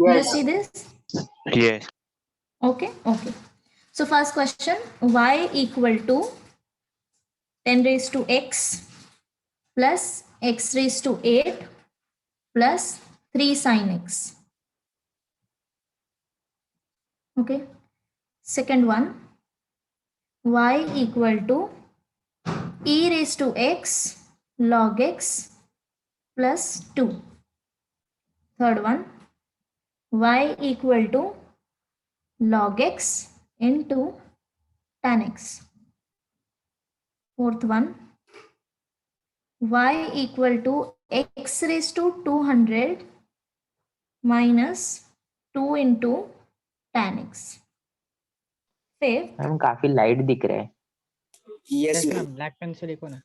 You Yes. see this? Yes. Okay, okay. So first question, y equal to 10 raised to x plus x raised to 8 plus 3 sin x. Okay. Second one, y equal to e raised to x log x plus 2. Third one, y equal to log x into tan x. Fourth one, y equal to x raised to 200 minus 2 into tan x. Fifth, ma'am काफी light दिख रहा है, Yes, yes ma'am. Ma'am, black pen से लिखो ना।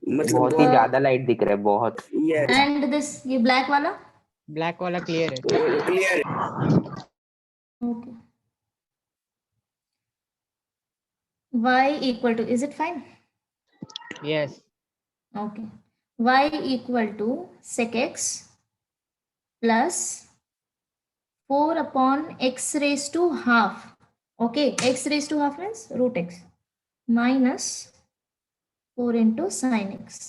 मतलब बहुत ही ज्यादा लाइट दिख रहा है, बहुत। Yes. and this ये black वाला. ब्लैक वाला क्लियर है। Clear. Okay. Y equal to, is it fine? Yes. Okay. Y equal to sec x plus 4 upon x raised to half. Okay, x raised to half means root x minus 4 into sin x.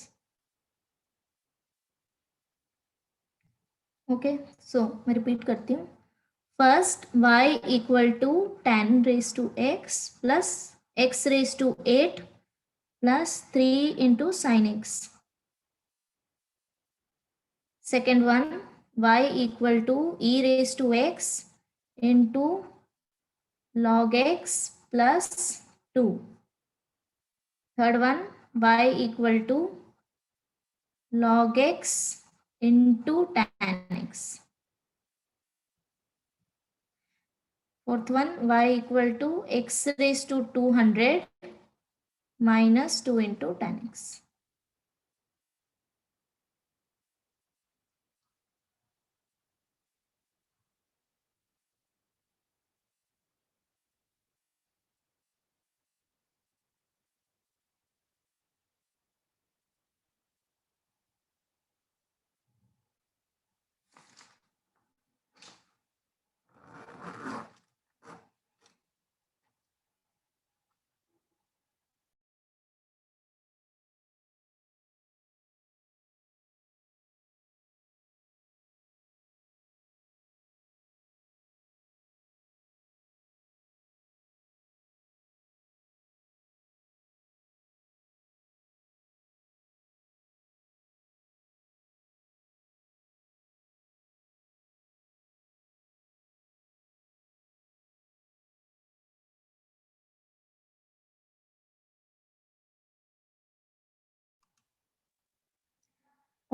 Okay, so मैं repeat करती हूँ. First, y equal to 10 raised to x plus x raised to 8 plus 3 into sin x. Second one, y equal to e raised to x into log x plus 2. Third one, y equal to log x into tan x. Fourth one, y equal to x raised to 200 minus 2 into tan x.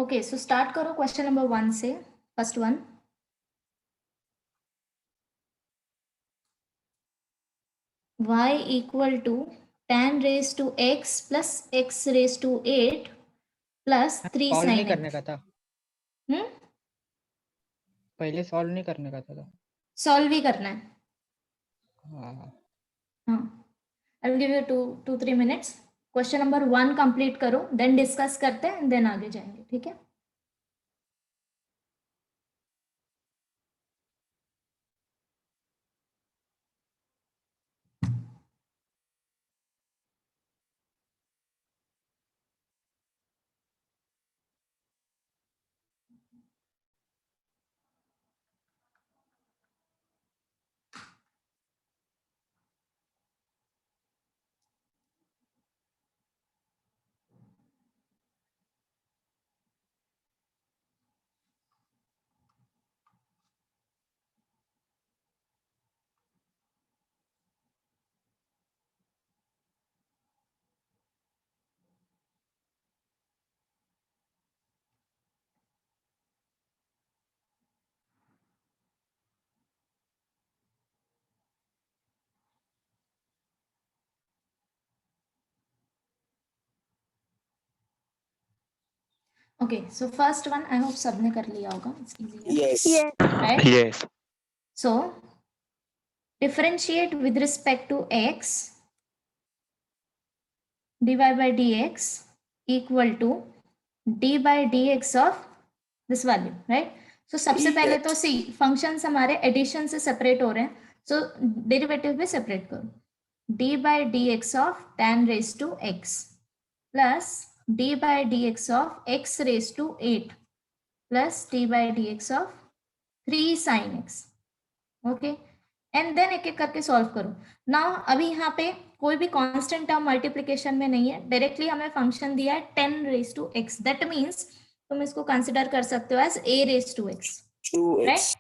Okay, so start करो question number 1 से. First one. Y equal to tan raised to x plus x raised to 8 plus 3 solve नहीं sin करने x. का था, हम्म, पहले solve नहीं करने का था। सॉल्व ही करना है. हाँ। हाँ, आई will give you 2-3 minutes. Question number 1 complete करो, देन डिस्कस करते हैं, देन आगे जाएंगे. ठीक है. Okay, so first one I hope सबने कर लिया होगा. It's easy. Yes. Right? Yes. So differentiate with respect to x, dy by dx equal to d by dx of this value, right? सो सबसे पहले Yes. तो सी फंक्शंस हमारे addition से separate हो रहे हैं, सो डेरिवेटिव भी सेपरेट करो. D by d x of ten raise to x plus d by d x of x raise to 8 plus d by d x of 3 sine x. Okay, and then एक एक करके solve करो. Now अभी यहाँ पे कोई भी constant term multiplication में नहीं है, डायरेक्टली हमें फंक्शन दिया है 10 raise to x. That means तुम इसको कंसिडर कर सकते हो as a raise to x, 2x. Right?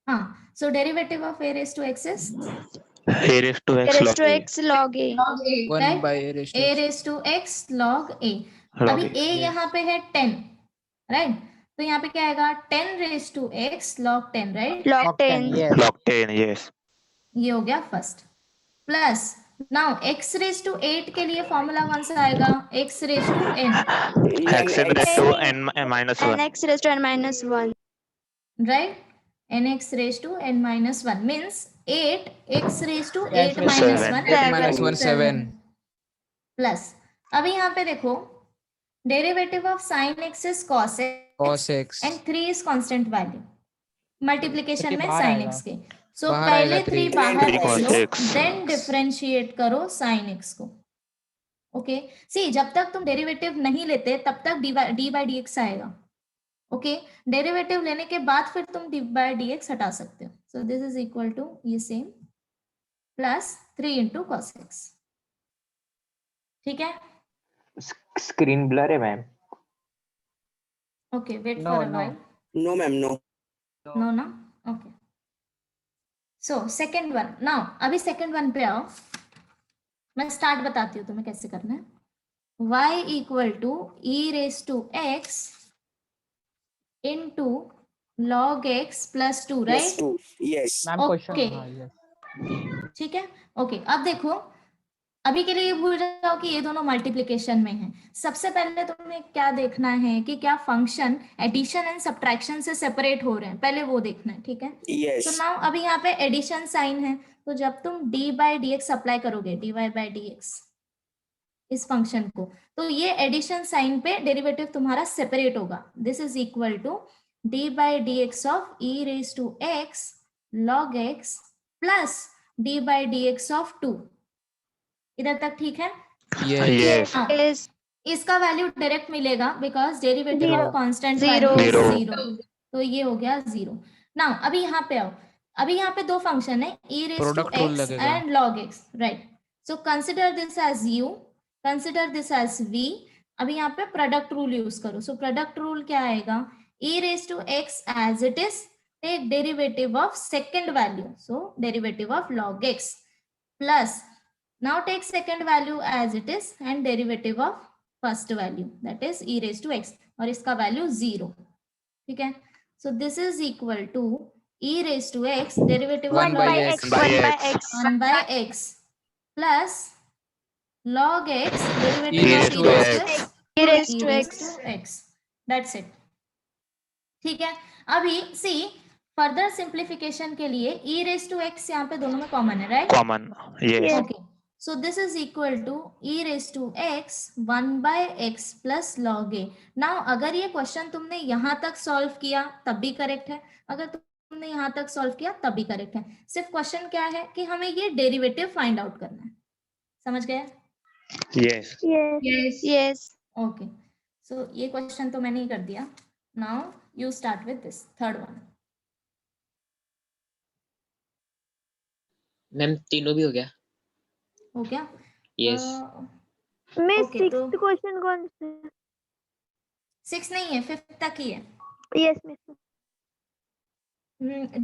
हाँ, so derivative of a raise to x is A raised to x raised log to a. x log a. log a, 1 right? by a raised to a x. Raise to x log a. Log अभी a. a यहाँ पे है 10, right? तो यहाँ पे क्या आएगा 10 raise to x log 10, right? Log Log 10, 10. yes. Log 10, yes. ये हो गया first. Plus now x raise to 8 के लिए फॉर्मूला कौन सा आएगा? x raise to n, X in raised to n minus 1. And x raised to n minus 1. right? nx raised to n minus 1 means 8 x raised to 8 Yes, minus seven. 1 Seven. minus 1 7. Plus अभी यहाँ पे देखो derivative of sine x is cos x Cos x. And 3 is constant value multiplication तो में बाहर sign आएगा। X के. सो बाहर पहले आएगा 3 3. बाहर Three ले cos लो, x. देन डिफरेंशिएट करो साइन एक्स को. ओके, सी जब तक तुम डेरिवेटिव नहीं लेते तब तक डी बाई डी एक्स आएगा. ओके, डेरिवेटिव लेने के बाद फिर तुम डी बाई डी एक्स हटा सकते हो. So this is equal to ये same plus 3 into cos x. ठीक है? स्क्रीन ब्लर है ma'am. Okay, wait No, for a no. While. No, ma'am, no. No ना, okay. So second one. Now अभी second one पे आओ. मैं start बताती हूँ तुम्हें कैसे करना है. y equal to e raise to x into log x plus 2, Plus right? 2. Yes. Ma'am question, Okay. हाँ yes. ठीक है, ओके. अब देखो अभी के लिए ये भूल जाओ कि ये दोनों मल्टीप्लिकेशन में है. सबसे पहले तुम्हें क्या देखना है कि क्या फंक्शन एडिशन एंड सब्ट्रैक्शन से सेपरेट हो रहे हैं, पहले वो देखना है. ठीक है, Yes. तो नाउ अभी यहाँ पे एडिशन साइन है, तो जब तुम d by d x apply करोगे, d y by d x इस फंक्शन को, तो ये एडिशन साइन पे डेरिवेटिव तुम्हारा सेपरेट होगा. This is equal to d by d x of e raise to x log x plus d by d x of 2. इधर तक ठीक है? Yes. हाँ, Is इसका वैल्यू डायरेक्ट मिलेगा because derivative Zero. Of constant Zero. Value Zero. 0, तो ये हो गया 0. नाउ अभी यहाँ पे आओ. अभी यहाँ पे दो फंक्शन है, e raise to Product rule x लगेगा. एंड log x, राइट? So consider this as u, consider this as v. अभी यहाँ पे प्रोडक्ट रूल यूज करो. सो प्रोडक्ट रूल क्या आएगा? e raise to x as it is, take derivative of second value, so derivative of log x plus now take second value as it is and derivative of first value, that is e raised to x, और इसका value 0. ठीक है, so this is equal to e raised to x derivative 1 of by log x. 1 by X. x. 1 by x plus log x E derivative raised of to x. E raised E to raised x. to x. That's it. ठीक है, अभी सी further simplification के लिए e raised to x यहाँ पे दोनों में common है, right? Common. Yes. Yes. Okay, so this is equal to e raised to x 1 by x plus log a. Now अगर ये क्वेश्चन तुमने यहाँ तक सॉल्व किया तब भी करेक्ट है, अगर तुमने यहाँ तक सॉल्व किया तब भी करेक्ट है. सिर्फ क्वेश्चन क्या है कि हमें ये डेरिवेटिव फाइंड आउट करना है. समझ गए? Yes. Yes. Yes. ओके, सो ये क्वेश्चन तो मैंने ही कर दिया. Now you start with this third one. Ma'am तीनों भी हो गया. हो गया? यस. मैं Okay, सिक्स्थ तो- क्वेश्चन कौन सा? 6 नहीं है, 5th तक ही है. Yes miss.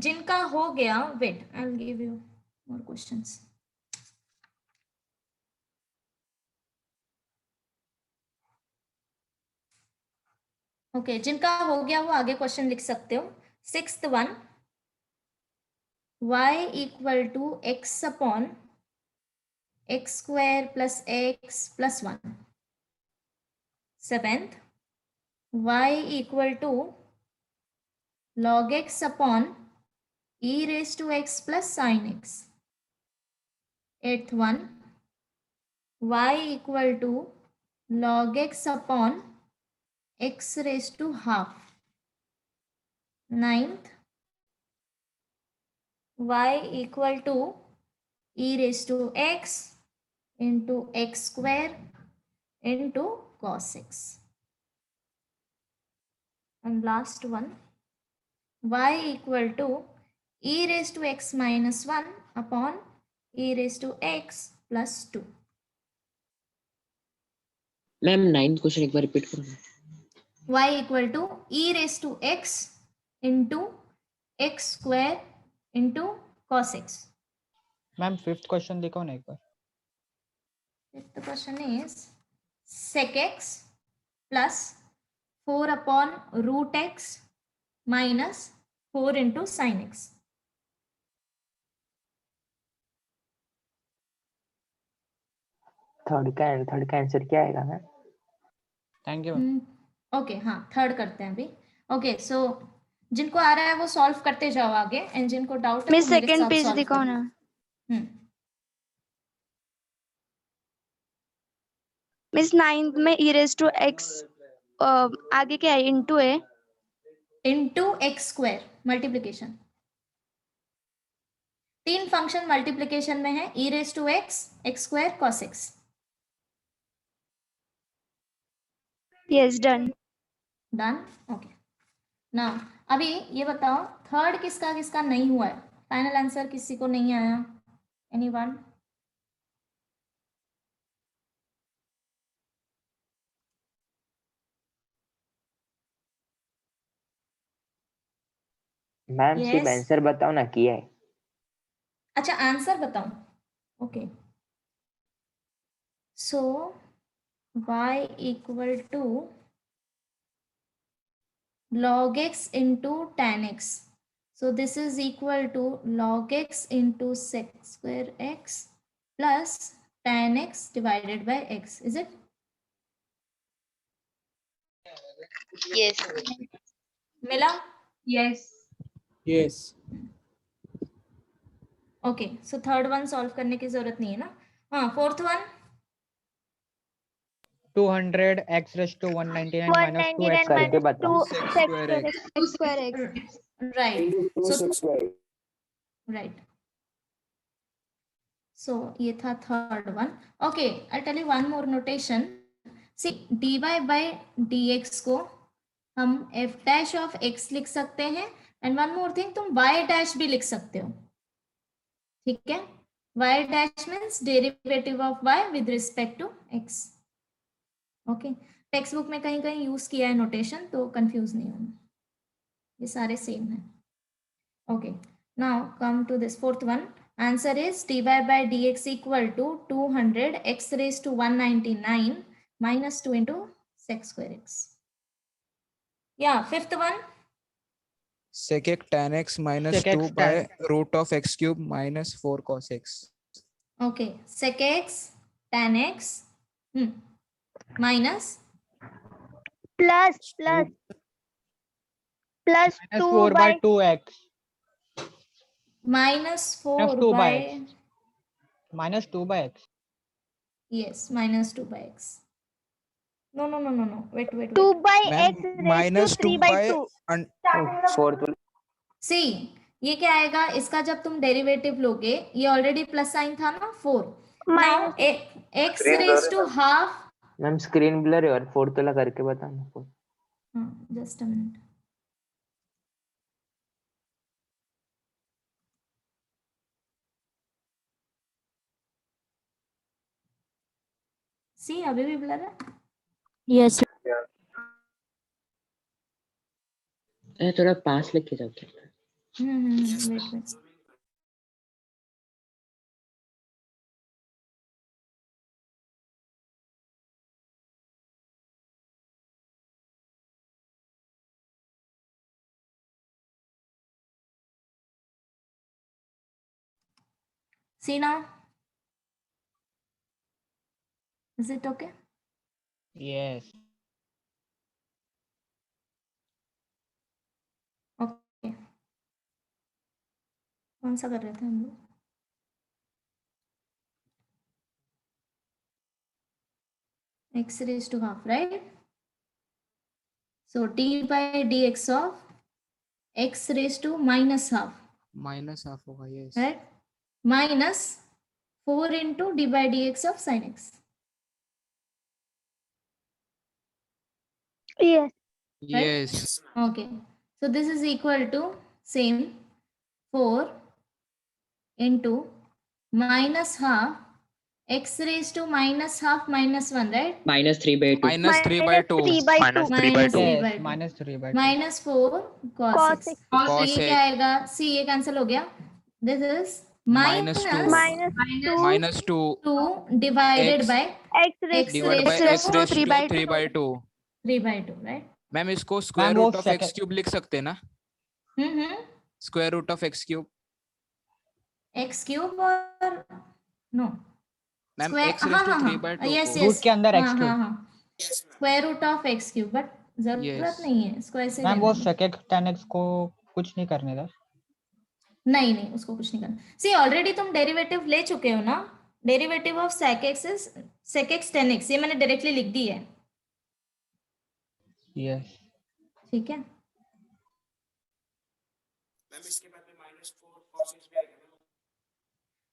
जिनका हो गया, wait I will give you more questions. Okay, जिनका हो गया वो आगे क्वेश्चन लिख सकते हो. 6th one, y equal to x upon x square plus x plus 1. 7th, y equal to log x upon e raise to x plus sin x. 8th one, y equal to log x upon x raise to half. ninth, y equal to e raised to x into x square into cos x. And last one, y equal to e raised to x minus 1 upon e raised to x plus 2. Ma'am 9th question एक बार repeat करो ना. Y equal to e raised to x into x square into cos x. Ma'am 5th question दिखाओ ना एक बार. Fifth question is sec x plus 4 upon root x minus 4 into sin x. Third का answer क्या आएगा ma'am? Thank you. Okay हाँ, third करते हैं अभी. ओके सो जिनको आ रहा है वो सॉल्व करते जाओ आगे, एंड जिनको डाउट है मिस वो मेरे सेकंड साथ पेज सॉल्व दिखाओ करो. ना. मिस 9th में e raised to x आगे क्या है? इनटू है. Into x square multiplication. 3 function multiplication में है, e raise to x, x square, cos x. Yes done. Done. Okay now अभी ये बताओ थर्ड किसका किसका नहीं हुआ है. फाइनल आंसर किसी को नहीं आया? एनीवन? मैम सिर्फ Yes. आंसर बताओ ना किया है. अच्छा आंसर बताऊं. Okay so y equal to log x into tan x. So this is equal to log x into sec square x plus tan x divided by x. Is it? Yes. मिला? Yes. Yes. Okay so third one solve करने की जरूरत नहीं है ना. हाँ fourth one 200 x raised to 199 minus 2x करके -2 बताओ. x square x. Right. Into So 2 square. right. So ये था third one. Okay, I'll tell you one more notation. See dy by dx को हम f dash of x लिख सकते हैं, and one more thing तुम y dash भी लिख सकते हो. ठीक है. y dash means derivative of y with respect to x. Okay text book में कहीं कहीं यूज किया है नोटेशन, तो कंफ्यूज नहीं होना, ये सारे सेम है. Okay now come to this fourth one. Answer is dy by dx equal to 200 x raised to 199 minus 2 into sec square x. Yeah, fifth one. sec x tan x minus Sec x 2 by tan. root of x cube minus 4 cos x. Okay, sec x tan x minus plus minus 2 4 by by 2x minus 4 2 by by x. minus 2 by x. yes minus 2 by x. No, wait 2 by Ma'am, x raised to minus 2 3 by by 2. Fourth C ये क्या आएगा, इसका जब तुम derivative लोगे, ये already plus sign था ना 4. Now x raise to half. Ma'am screen blur है और फोर्थ वाला करके बताना. Just a minute. सी अभी भी ब्लर है. यस. थोड़ा पास लेके जाओ क्या. Wait. See now, is it okay? Yes. Okay. कौन सा कर रहे थे हम लोग? x raised to half, right? So d by dx of x raised to minus half, minus half होगा yes right? Minus 4 into d by dx of sin x. Yes. Yes Okay. So this is equal to same 4 into minus half x raised to minus half minus 1, right? -3/2. Minus 3/2 minus 3/2 3 by Yes, 2. -3/2. Minus 4 cos Cos x. x. तो cos ये क्या आएगा? C ये cancel हो गया. This is Minus two. minus minus 2 -2 2 divided X by x raised divide by raised x to raise 3/2. 3/2 3/2, right? Ma'am इसको square वो root of second- x cube लिख सकते हैं ना हम्म. Square root of x cube x cube और no. Ma'am Square- x raise to हाँ, 3/2 yes, को yes. रूट के अंदर हाँ, x cube. हाँ. Square root of x cube, but जरूरत Yes. नहीं है स्क्वायर से मैम वो लेना है. sec x tan x को कुछ नहीं करने था. नहीं उसको कुछ नहीं करना. सी ऑलरेडी तुम डेरिवेटिव ले चुके हो ना. Derivative of sec x is sec x tan x. ये मैंने डायरेक्टली लिख दी है. Yes. ठीक है.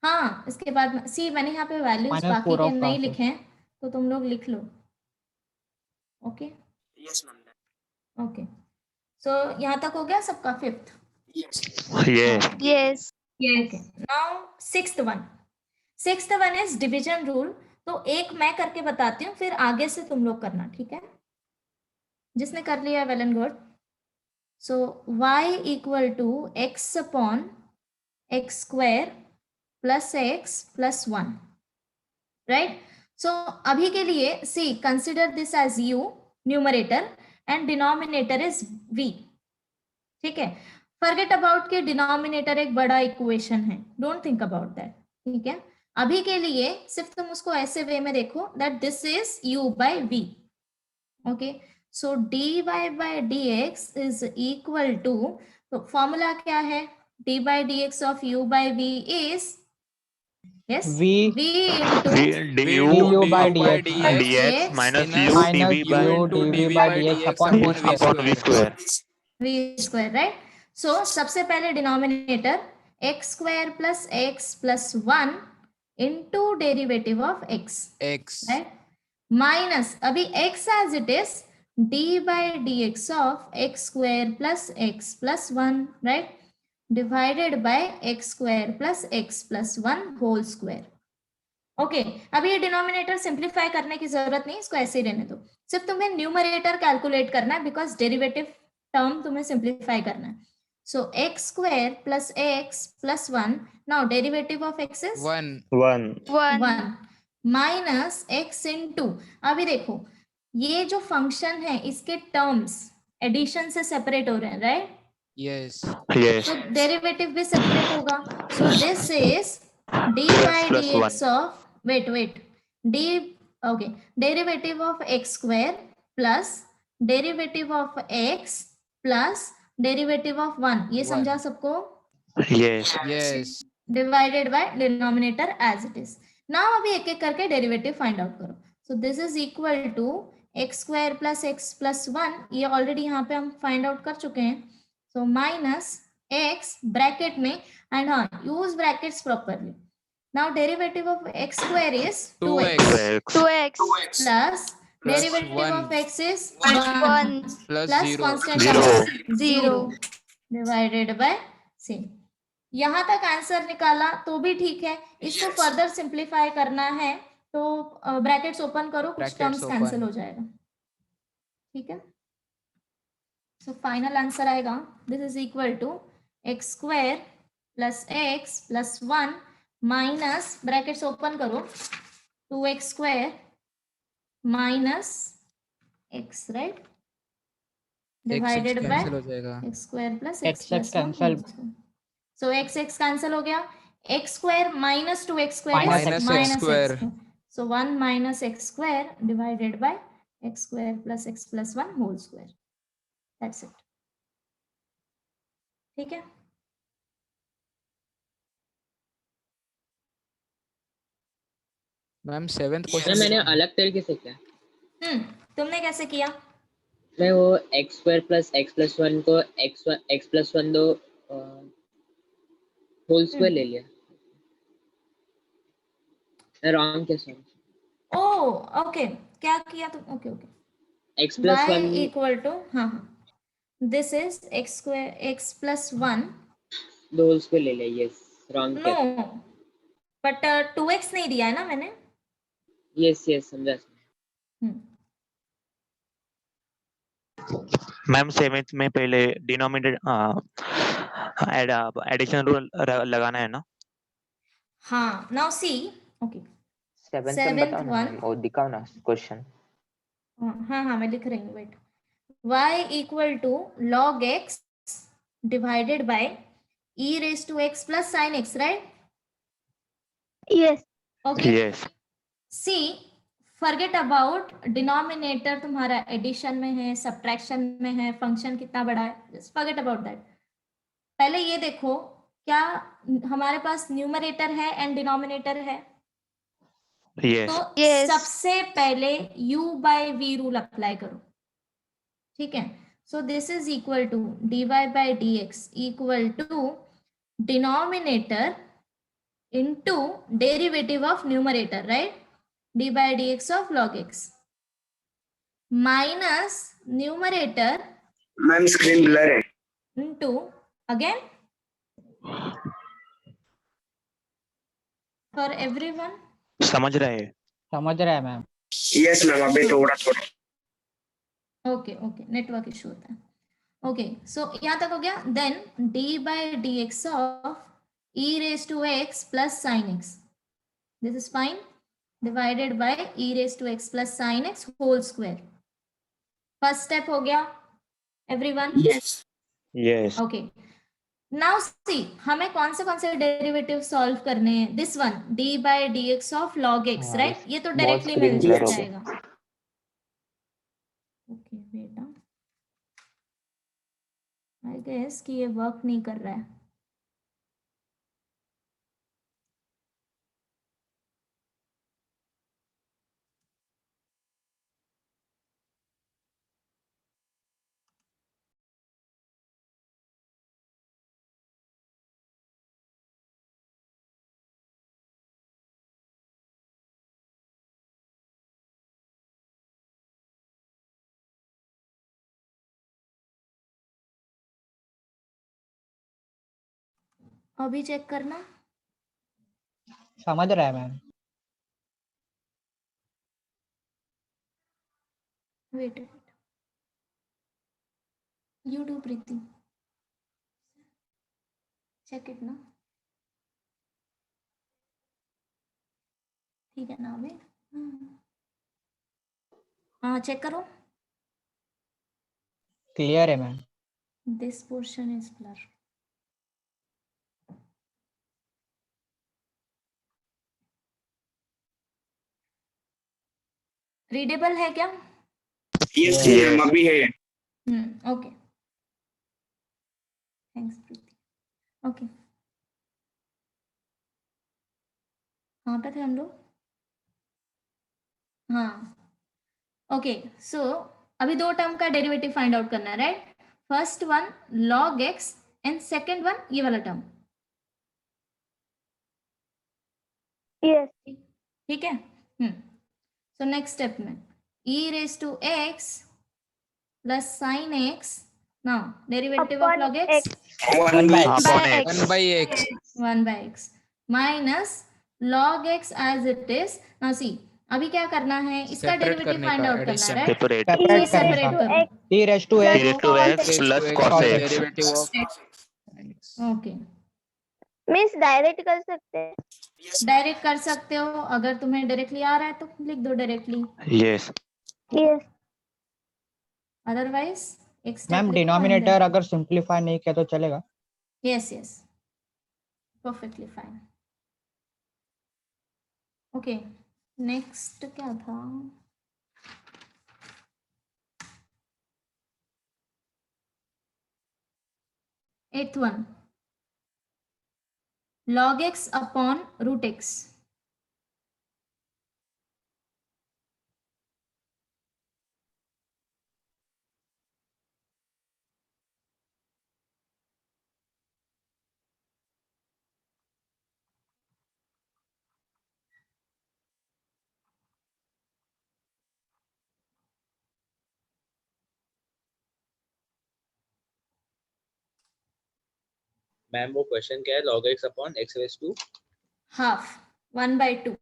हाँ, इसके बाद सी मैंने यहाँ पे वैल्यूज -4 बाकी के of नहीं cos लिखे हैं, तो तुम लोग लिख लो. ओके. Yes, ma'am. ओके. सो यहाँ तक हो गया सबका fifth. Yes. yes Yes. Okay. Now sixth one. Sixth one is division rule. तो एक मैं करके बताती हूँ, फिर आगे से तुम लोग करना, ठीक है? जिसने कर लिया well and good. So y equal to x upon x square plus x plus 1, right? So अभी के लिए see consider this as u numerator and denominator is v. ठीक है. फॉरगेट अबाउट के डिनोमिनेटर एक बड़ा इक्वेशन है, डोंट थिंक अबाउट दैट. ठीक है. अभी के लिए सिर्फ तुम उसको ऐसे वे में देखो that this is u by v. Okay. So dy by dx is equal to, तो फॉर्मूला क्या है? d by dx of u by v is yes V v into du by dx dx minus u minus dv by u dv by dx upon v upon v square. v square, right? So सबसे पहले denominator x square plus x plus 1 into derivative of x, x right? Minus अभी x as it is d by dx of x square plus x plus 1, right? Divided by x square plus x plus 1 whole square. Okay. अभी ये denominator simplify करने की जरूरत नहीं, इसको ऐसे ही रहने दो. सिर्फ तुम्हें न्यूमरेटर कैलकुलेट करना है बिकॉज डेरिवेटिव टर्म तुम्हें सिंप्लीफाई करना है. सो x square plus x plus 1. Now derivative of x is 1 1 1 minus x into, अभी देखो ये जो फंक्शन है इसके टर्म्स एडिशन से सेपरेट हो रहे हैं, राइट? yes yes तो डेरिवेटिव भी सेपरेट होगा. So this is d by plus dx of wait d okay derivative of x square plus derivative of x plus derivative of 1. ये One. समझा सबको? yes yes divided by denominator as it is. Now अभी एक एक करके derivative find out करो. So this is equal to x square plus x plus 1. ये already यहाँ पे हम फाइंड आउट कर चुके हैं. सो माइनस एक्स ब्रैकेट में, एंड हाँ use brackets properly. Now derivative of x square is 2x 2x 2x plus derivative 1 of x is 1 plus plus 0 constant 0 divided by same. यहाँ तक आंसर निकाला तो भी ठीक है. इसको फर्दर सिंप्लीफाई करना है तो ब्रैकेट्स ओपन करो, कुछ Brackets टर्म्स open. कैंसिल हो जाएगा. ठीक है. सो फाइनल आंसर आएगा this is equal to x square plus x plus 1 minus brackets open करो 2x square minus x, right? Divided by cancel हो जाएगा x square plus X x cancel. So x cancel हो गया. x square minus 2x स्क्वायर Minus x square. So 1 minus x square divided by x square plus x plus 1 whole square. That's it. ठीक है. Ma'am 7th ma'am question मैंने अलग तरीके से किया. तुमने कैसे किया? मैं वो x square plus x plus one को एक्स प्लस वन दो होल स्क्वायर ले लिया। मैं रॉन्ग क्या सॉरी ओ ओके, क्या किया तुम? Okay okay, x plus y one equal to, हाँ हाँ, this is x square x plus one, दो होल स्क्वायर ले लिया। यस रॉन्ग नो, क्या बट 2x नहीं दिया है ना मैंने। यस यस समझा। हम्म, मैम सेवेंथ में पहले डिनोमिनेटर एडिशन रूल लगाना है ना? हाँ, नाउ सी, ओके, सेवेंथ में सेवेंथ बताओ ना वन, मैम, वो दिखाओ ना क्वेश्चन। हाँ हाँ मैं लिख रही हूँ, wait, y equal to log x divided by e raise to x plus sine x, right? Yes. Okay, yes see, forget about denominator तुम्हारा एडिशन में है, सब्ट्रैक्शन में है, फंक्शन कितना बड़ा है, जस्ट फॉरगेट अबाउट दैट। पहले ये देखो, क्या हमारे पास न्यूमरेटर है एंड डिनोमिनेटर है? यस तो Yes. सबसे पहले u by v rule apply करो, ठीक है? So this is equal to dy by dx equal to denominator into derivative of numerator, right? d by dx of log x minus numerator ma'am screen blur है। into, again, for everyone, समझ रहे हैं? समझ रहा है ma'am. Yes ma'am, अभी थोड़ा थोड़ा। ओके ओके, नेटवर्क इशू होता है। ओके, सो यहाँ तक हो गया। Then d by dx of e raised to x plus sin x, this is fine, divided by e raised to x plus sin x whole square। First step हो गया everyone? Yes yes okay, now see, हमें कौन से derivative solve करने हैं? This one, d by dx of log x, हाँ, right? ये तो बहुत डायरेक्टली screen मिल blur हो गया। जाएगा। ओके बेटा, आई गेस कि ये वर्क नहीं कर रहा है। अभी चेक करना। समझ रहा है ma'am. Wait, you do Preeti, check it ना, ठीक है ना अभी? हाँ चेक करो। क्लियर है ma'am. This portion is blur. Readable है क्या? Yes Yes. मैम, अभी है। ओके, थैंक्स प्रीति। ओके, कहाँ पे थे हम लोग? हाँ, ओके, सो अभी दो टर्म का डेरिवेटिव फाइंड आउट करना है, right? First one log x and second one ये वाला टर्म, Yes. ठीक है? सो नेक्स्ट स्टेप में e raise to x plus sine x, now derivative of Upon log x, x 1 by Upon by x. x. 1 by x 1 by x माइनस log x as it is. Now see, अभी क्या करना है? इसका Separate derivative करने find का, out करना है, addition। Right? Separate separate E करने सेपरेट का। करो। x e raised to plus e raised to cos x x. plus X cos x derivative of x। Okay, means direct कर सकते हैं। डायरेक्ट कर सकते हो, अगर तुम्हें डायरेक्टली आ रहा है तो लिख दो डायरेक्टली, यस Yes. अदरवाइज एक स्टेप मैम डिनोमिनेटर अगर सिंप्लीफाई नहीं किया तो चलेगा? Yes yes, perfectly fine. Okay, next क्या था? Eighth one, log x upon root x। Ma'am वो क्वेश्चन क्या है? log x upon x raised to half 1/2.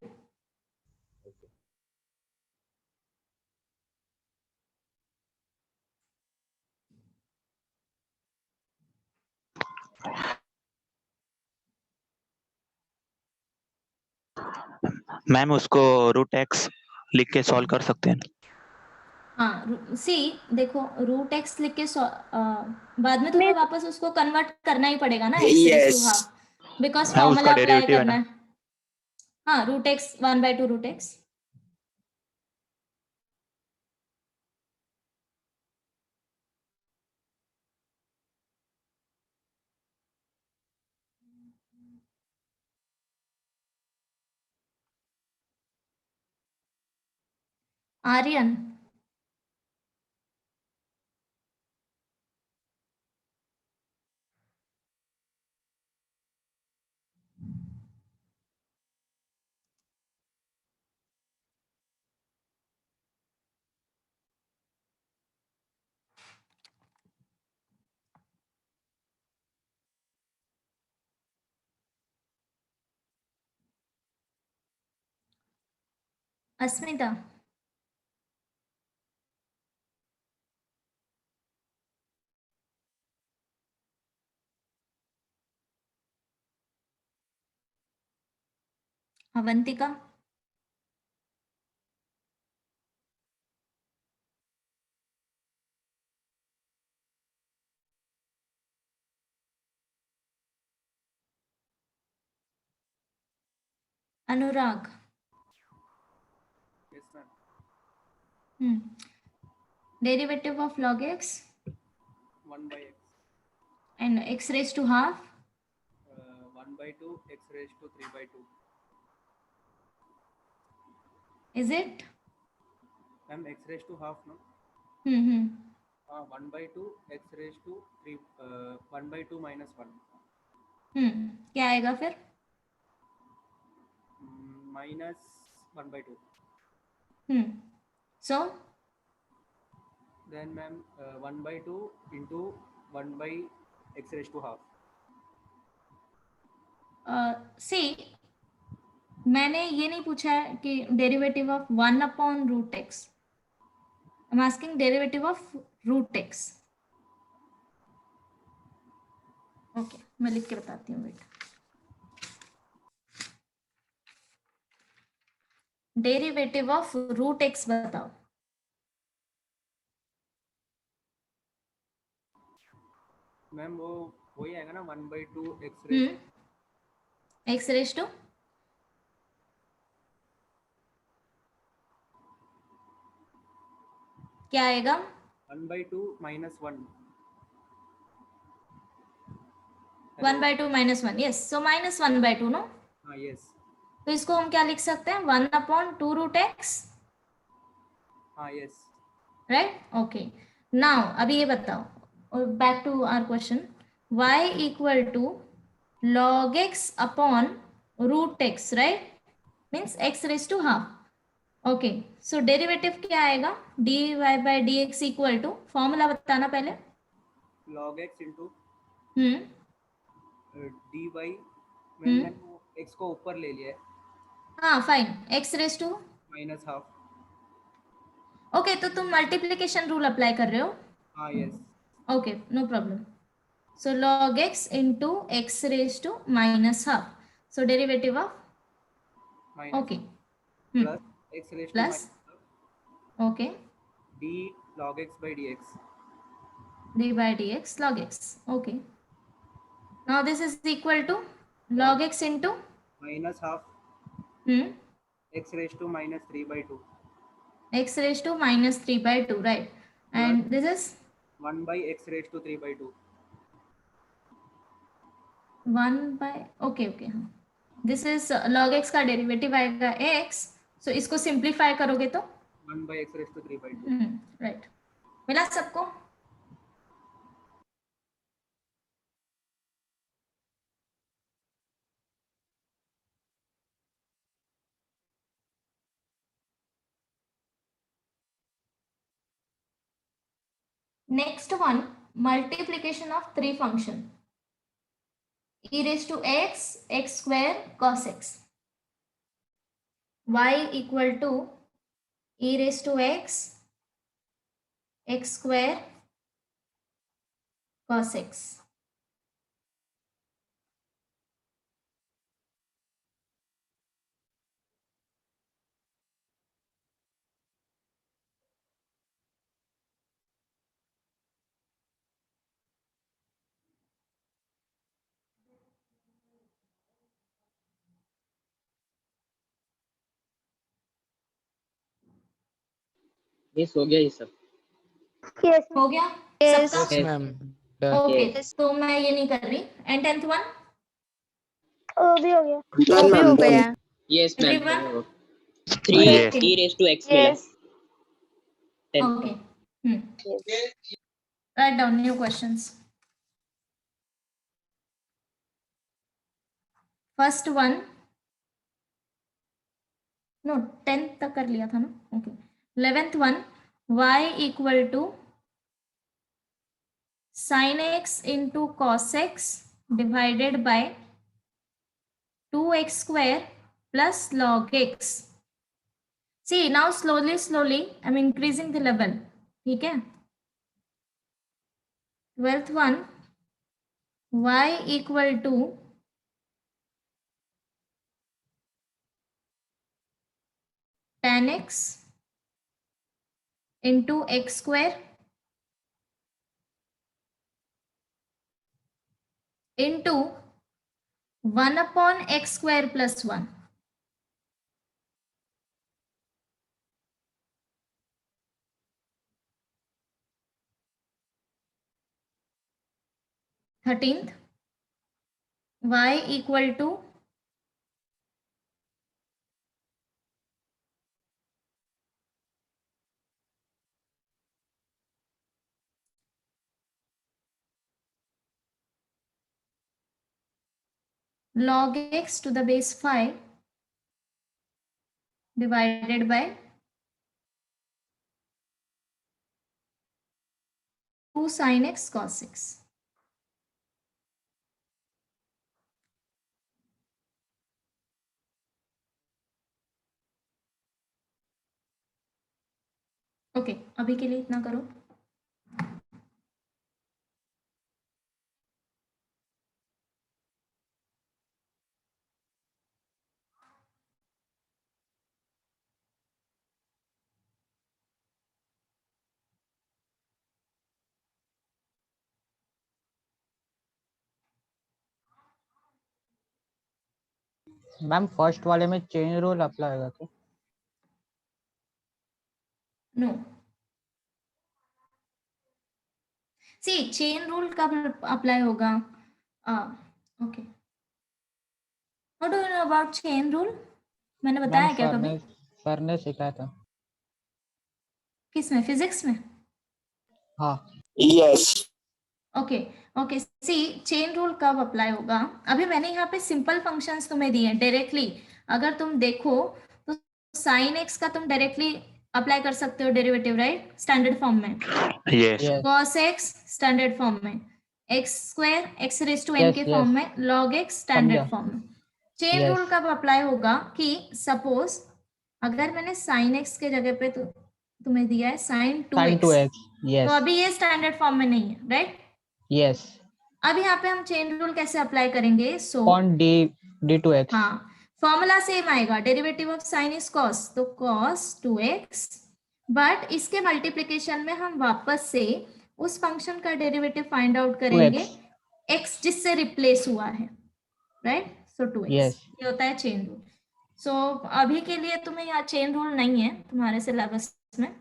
Ma'am उसको रूट एक्स लिख के सॉल्व कर सकते हैं। हाँ सी देखो रूट एक्स लिख के बाद में तुम्हें वापस उसको कन्वर्ट करना ही पड़ेगा ना x raised to Yes. Half because हाँ, फॉर्मूला उसका अप्लाई derivative है करना ना। है। हाँ root x 1/2 root x. Aryan Asmita Avantika Anurag Yes, ma'am. Derivative of log x 1 by x. and x raised to half 1/2 x raised to 3/2. is it? Ma'am, x raised to half, no? Hmm 1/2 x raised to 3. 1/2 minus 1. क्या आएगा फिर? Minus 1/2. So Then, ma'am, 1/2 into 1 by x raised to half. सी मैंने ये नहीं पूछा है कि derivative of 1/√x। I am asking derivative of √x। Okay मैं लिख के बताती हूँ बेटा। डेरिवेटिव ऑफ √x बताओ। मैम वो वही आएगा ना 1/2 x raised. x raised to क्या आएगा? 1/2 minus 1. 1/2 minus 1 yes so minus 1/2 no. हाँ yes. तो इसको हम क्या लिख सकते हैं 1/2√x हाँ yes. राइट। ओके नाउ अभी ये बताओ back to our question y equal to log x upon √x right means x raise to half. Okay so derivative क्या आएगा dy by dx equal to formula बताना पहले। Log x into dy. मैंने x को ऊपर ले लिया है. हाँ fine x raise to Minus half. Okay तो तुम मल्टीप्लीकेशन रूल अप्लाई कर रहे हो। हाँ yes. Okay, no problem. So log x into x raised to minus half. So derivative of Minus okay. plus x raised to Plus minus half. okay D log x by dx. d by dx log x. Okay. Now this is equal to log x into Minus half x raised to minus 3/2. x raised to minus 3/2 right. And this is 1 by x raised to 3/2. 1 by okay okay हाँ this is log x का derivative आएगा x. So इसको simplify करोगे तो 1 by x raised to 3/2. Right मिला सबको। Next one multiplication of three function. e raised to x square cos x. Y equal to e raised to x square cos x. Miss हो गया ये सब। Yes. हो गया Yes. सबका? Ma'am done. Okay, Yes. तो मैं ये नहीं कर रही। एंड 10th वन वो भी हो गया। Done, वो भी ma'am, हो done. गया। Yes ma'am. Everyone? 3 Yes. e raised to x मिला। Yes. 10 okay, Yes. Right down new questions. First one, no 10th तक कर लिया था ना। Okay, 11th one, y equal to sin x into cos x divided by 2x square plus log x. See, now slowly I'm increasing the level. ठीक है? 12th one, y equal to tan x into x square into 1 upon x square plus 1. Thirteenth, y equal to log x to the base 5 divided by 2 sin x cos x. Okay, अभी के लिए इतना करो। Ma'am first वाले में chain rule apply होगा क्या? No, सी chain rule कब अप्लाई होगा? Okay, what do you know about chain rule? मैंने बताया मैम क्या कभी? सर ने सिखाया था। किसमें? फिजिक्स में? हाँ। Yes. ओके ओके, सी चेन रूल कब अप्लाई होगा? अभी मैंने यहाँ पे सिंपल फंक्शंस तुम्हें दिए हैं डायरेक्टली। अगर तुम देखो तो साइन एक्स का तुम डायरेक्टली अप्लाई कर सकते हो डेरिवेटिव, राइट? स्टैंडर्ड फॉर्म में। Yes. Yes. cos x standard form में, x square x raise to n Yes, के yes. फॉर्म में, log x स्टैंडर्ड समझा। फॉर्म में। Chain Yes. रूल कब अप्लाई होगा कि सपोज अगर मैंने sin x के जगह पे तुम्हें दिया है sin 2x, sin 2x. Yes. तो अभी ये स्टैंडर्ड फॉर्म में नहीं है, राइट? Yes. अब यहाँ पे हम चेन रूल कैसे अप्लाई करेंगे? सो upon d2x. हाँ, फॉर्मूला सेम आएगा, derivative of sine is cos, तो cos 2x, बट इसके मल्टीप्लिकेशन में हम वापस से उस फंक्शन का डेरिवेटिव फाइंड आउट करेंगे 2x. x जिससे रिप्लेस हुआ है, राइट? सो 2x। Yes. ये होता है चेन रूल। सो अभी के लिए तुम्हें यहाँ चेन रूल नहीं है तुम्हारे सिलेबस में,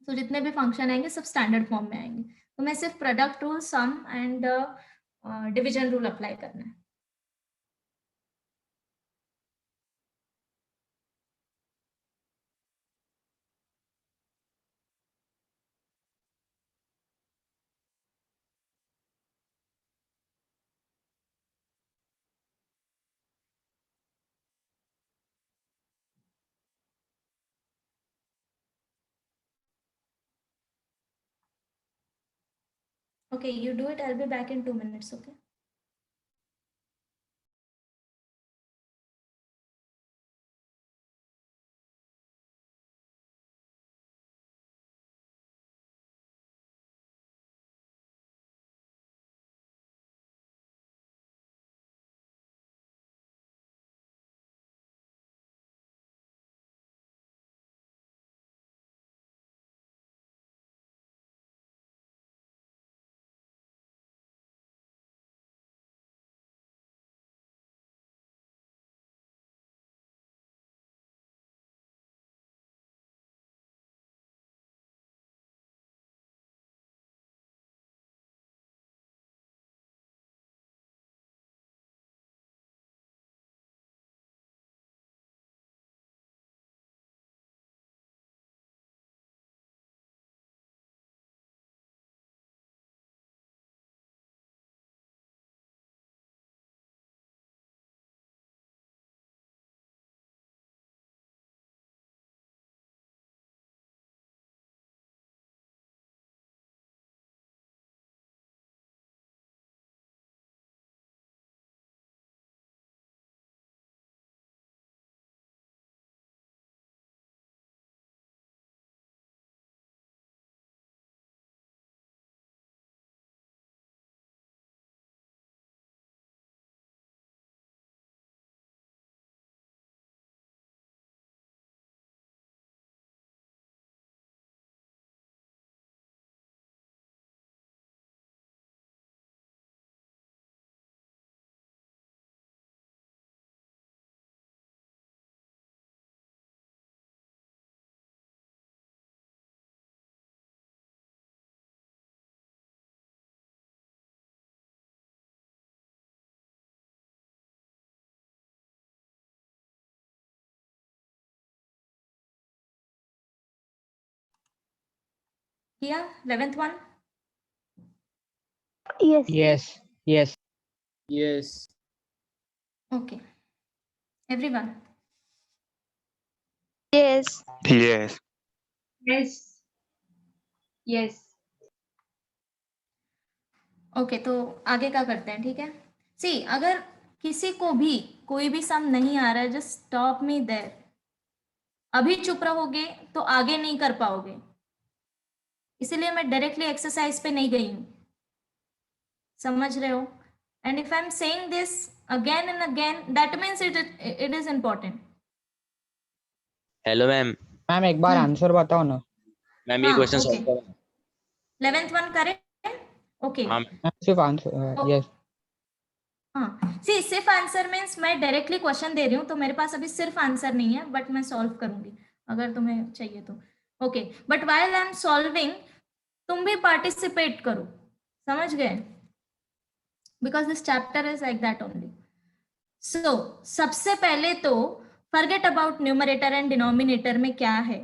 तो जितने भी फंक्शन आएंगे सब स्टैंडर्ड फॉर्म में आएंगे। तुम्हें सिर्फ product rule, sum and division rule apply करना है। Okay, you do it. I'll be back in 2 minutes. Okay. किया 11th one? Yes. Yes. Yes. Yes. Okay, everyone. Yes. Yes. Yes. Yes. Okay तो आगे क्या करते हैं, ठीक है? सी अगर किसी को भी कोई भी सम नहीं आ रहा है, जस्ट स्टॉप मी देयर। अभी चुप रहोगे तो आगे नहीं कर पाओगे, इसीलिए मैं डायरेक्टली एक्सरसाइज पे नहीं गई हूँ, समझ रहे हो? And if I am saying this again and again that means it is important. Hello ma'am, ma'am एक बार हम्म। आंसर बताओ ना। मैम ये हाँ, क्वेश्चन okay. सॉल्व करो। 11th वन करें? ओके हाँ मैम सिर्फ आंसर ओ- यस। हाँ, सी सिर्फ आंसर मीन्स मैं डायरेक्टली क्वेश्चन दे रही हूँ, तो मेरे पास अभी सिर्फ आंसर नहीं है, बट मैं सॉल्व करूंगी अगर तुम्हें चाहिए तो। Okay, but while I am solving तुम भी पार्टिसिपेट करो, समझ गए? Because this chapter is like that only. So सबसे पहले तो forget about numerator and denominator में क्या है।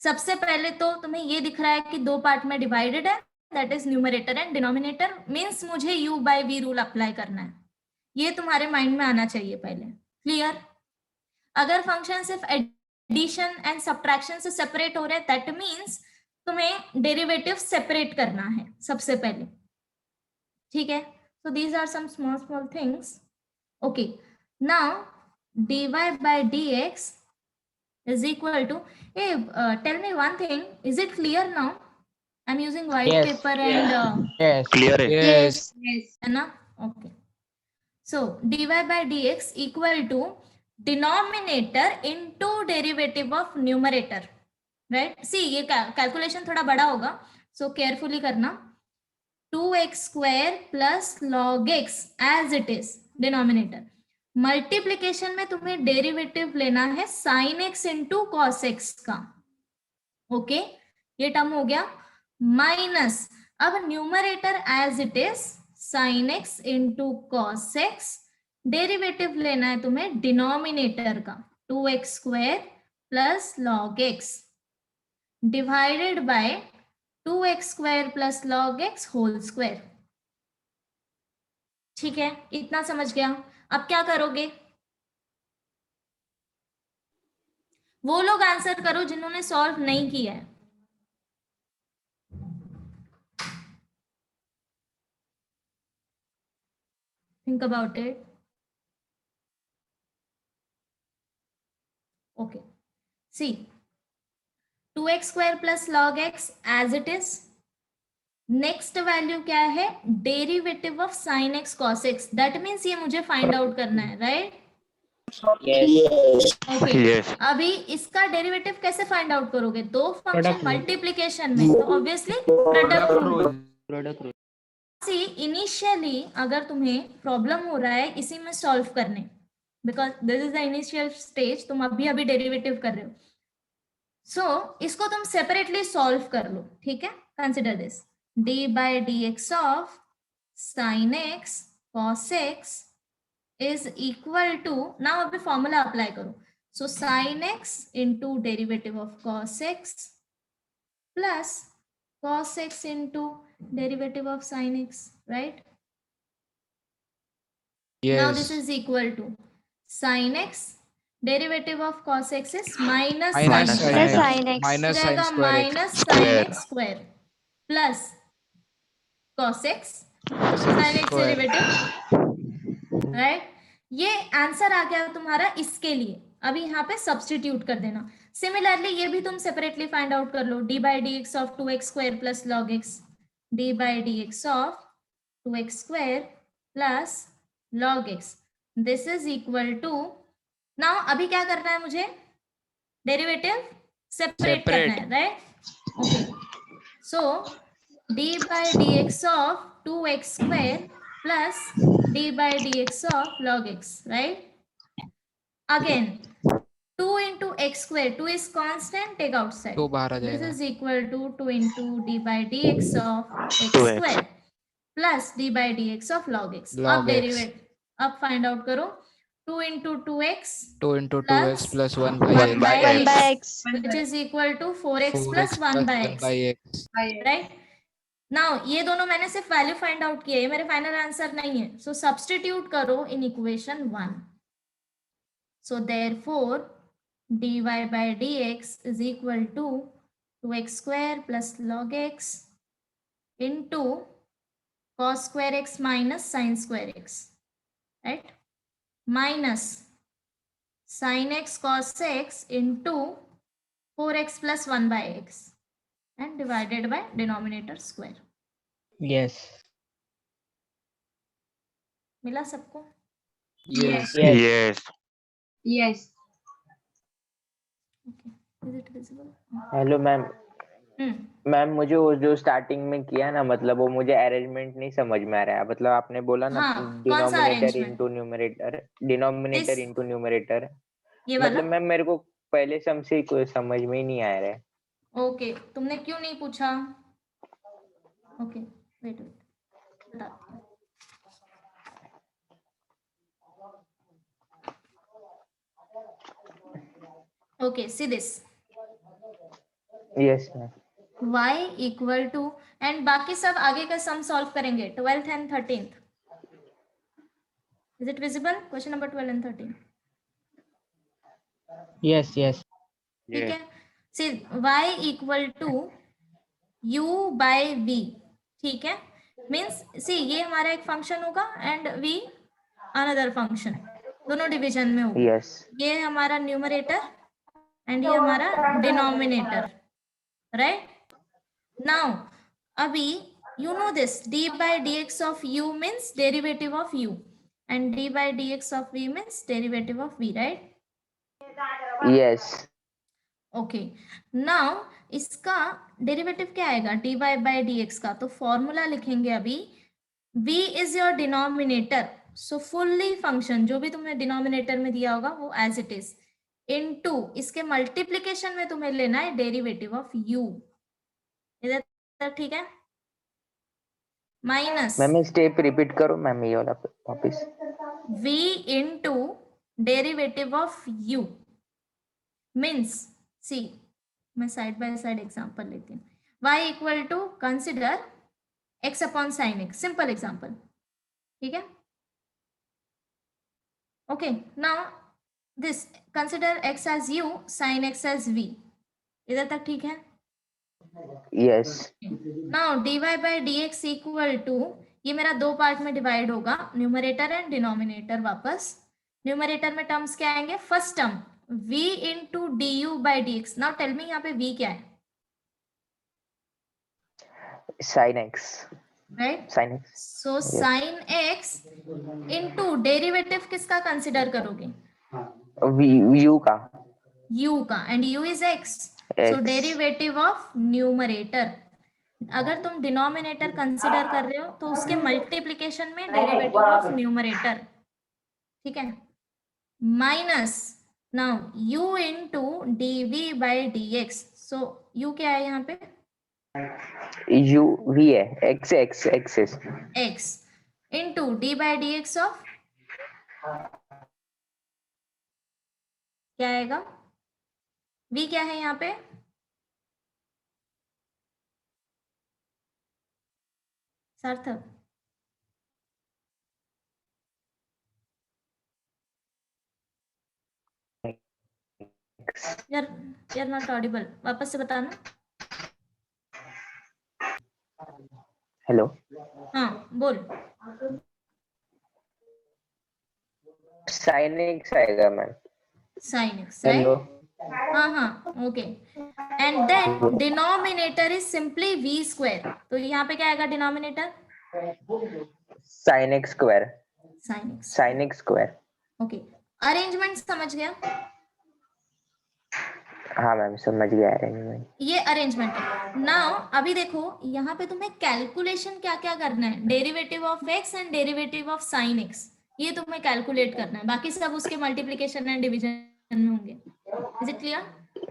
सबसे पहले तो तुम्हें ये दिख रहा है कि दो पार्ट में डिवाइडेड है, that is numerator and denominator, means मुझे u by v rule apply करना है, ये तुम्हारे माइंड में आना चाहिए पहले। क्लियर? अगर फंक्शन सिर्फ एडिशन एंड सब्ट्रैक्शन से सेपरेट हो रहे, दैट मीन्स तुम्हें डेरिवेटिव सेपरेट करना है सबसे पहले, ठीक है? So these are some small things. Okay, now dy by dx is equal to, hey, tell me one thing, is it clear now? I'm using white Yes. paper and yes Clear है? Yes. Yes. है ना? Okay. So dy by dx equal to denominator into derivative of numerator, right? See ये calculation थोड़ा बड़ा होगा, so carefully करना। 2x square plus log x as it is denominator। Multiplication में तुम्हें डेरिवेटिव लेना है sin x into cos x का, ओके? ये टर्म हो गया माइनस, अब numerator as it is sin x into cos x, derivative लेना है तुम्हें डिनोमिनेटर का 2x square plus log x divided by 2x square plus log x whole square. ठीक है, इतना समझ गया? अब क्या करोगे? वो लोग आंसर करो जिन्होंने सॉल्व नहीं किया है। Think about it. Okay. See, 2x square plus log x as it is. Next value क्या है? Derivative of sin x cos x। That means ये मुझे फाइंड आउट करना है, राइट? Yes. Okay, Yes. अभी इसका डेरिवेटिव कैसे फाइंड आउट करोगे? दो फंक्शन Product rule. मल्टीप्लीकेशन में, तो obviously product rule. Product rule. See initially अगर तुम्हें प्रॉब्लम हो रहा है इसी में सॉल्व करने, because this is the initial stage, तुम अभी अभी डेरिवेटिव कर रहे हो, सो इसको तुम सेपरेटली सॉल्व कर लो, ठीक है? Consider this d by dx of sin x cos x is equal to, now अभी फॉर्मूला अप्लाई करो, so sin x into derivative of cos x plus cos x into derivative of sin x, right? Now this is equal to sin x, derivative of cos x is minus sin Minus x, sin Plus x. sin x. Minus हो sin जाएगा square x. minus sin x square plus cos x sin x Square. Derivative, right? ये answer आ गया तुम्हारा इसके लिए। अभी यहाँ पे सब्स्टिट्यूट कर देना। सिमिलरली ये भी तुम सेपरेटली फाइंड आउट कर लो, d by dx of 2x square plus log x, d by dx of 2x square plus log x, this is equal to, now अभी क्या करना है मुझे? डेरिवेटिव सेपरेट करना है, right? Okay, so d by dx of 2x square plus d by dx of log x, right? Again 2 into x square, 2 is constant, take outside, तो बाहर आ this जाएगा. is equal to 2 into d by dx of x 2x. square plus d by dx of log x। Log अब x. Derivative अब find out करो, 2 into 2x 2 into plus 2x plus 1 by 1 by 1 by x. x. which is equal to 4x plus 4x 1 plus by 1 x. by x. Right now ये दोनों मैंने सिर्फ value find out किए, ये मेरे final answer नहीं है. सो सब्स्टिट्यूट करो in equation 1. So therefore dy by dx is equal to 2x square plus log x into cos square x minus sin square x, right? Minus sin x cos x into 4x plus 1 by x and divided by denominator square. Yes. मिला सबको? Yes. Yes. Yes. Okay. Is it visible? Hello ma'am. Hmm. Ma'am मुझे वो जो starting में किया ना, मतलब वो मुझे अरेंजमेंट नहीं समझ में आ रहा है. मतलब आपने बोला ना हाँ, कौन सा denominator arrangement? Into numerator, denominator This- into numerator. ये वाला? मतलब मैम मेरे को पहले सम से कोई समझ में ही नहीं आ रहा है. ओके तुमने क्यों नहीं पूछा? ओके वेट बताती हूँ. Okay see this yes ma'am. y equal to and बाकी सब आगे का सम सॉल्व करेंगे 12th and 13th. Is it visible? Question number 12 and 13. Yes. Yes. ठीक है. See y equal to u by v. ठीक है. मीन्स सी ये हमारा एक फंक्शन होगा एंड v अनदर फंक्शन, दोनों डिवीजन में होगा. यस. ये हमारा न्यूमरेटर एंड ये हमारा डिनोमिनेटर, राइट? नाउ अभी you know this d by dx of u means derivative of u and d by dx of v means derivative of v, right? Yes. Okay now इसका derivative क्या आएगा dy by dx का? तो formula लिखेंगे अभी. v is your denominator, so fully function जो भी तुमने डिनोमिनेटर में दिया होगा वो एज इट इज इनटू इसके मल्टीप्लिकेशन में तुम्हें लेना है डेरिवेटिव ऑफ u. इधर तक ठीक है? माइनस मैम स्टेप रिपीट करो मैम, ये वाला वापस. v into derivative of u means see मैं साइड बाय साइड एग्जांपल लेती हूँ. y equal to consider x upon sine x, simple example. ठीक है? Okay now this consider x as u, sine x as v. इधर तक ठीक है? Yes. Now dy by dx equal to, ये मेरा दो पार्ट में डिवाइड होगा, न्यूमरेटर एंड डिनोमिनेटर. वापस न्यूमरेटर में टर्म्स क्या आएंगे? First term v into d u by d x. Now tell me यहाँ पे v क्या है? Sine x. Right? Sine x. So sine x into derivative किसका कंसिडर करोगे? यू का. u का, and u is x. So X. Derivative of numerator. अगर तुम डिनोमिनेटर कंसिडर कर रहे हो तो उसके मल्टीप्लिकेशन में डेरिवेटिव ऑफ न्यूमरेटर. ठीक है? Minus now u into dv by dx. So u क्या है यहाँ पे? यू वी है. X x x's. x into d by dx of क्या आएगा? v क्या है यहाँ पे? सार्थक यार नॉट ऑडिबल, वापस से बताना. हेलो. हाँ बोल. साइन एक्स आएगा ma'am. Sine x, hello. Right? हाँ okay. And then denominator is simply v square. तो यहाँ पे क्या आएगा denominator? Sine x square. Sine x. Sine x square. Okay arrangement समझ गया? हाँ मैम समझ गया अरेंजमेंट. ये अरेंजमेंट है. नाउ अभी देखो यहाँ पे तुम्हें कैलकुलेशन क्या क्या करना है. Derivative of x and derivative of sine x, ये तुम्हें कैलकुलेट करना है. बाकी सब उसके मल्टीप्लिकेशन एंड डिवीजन में होंगे. Is it clear?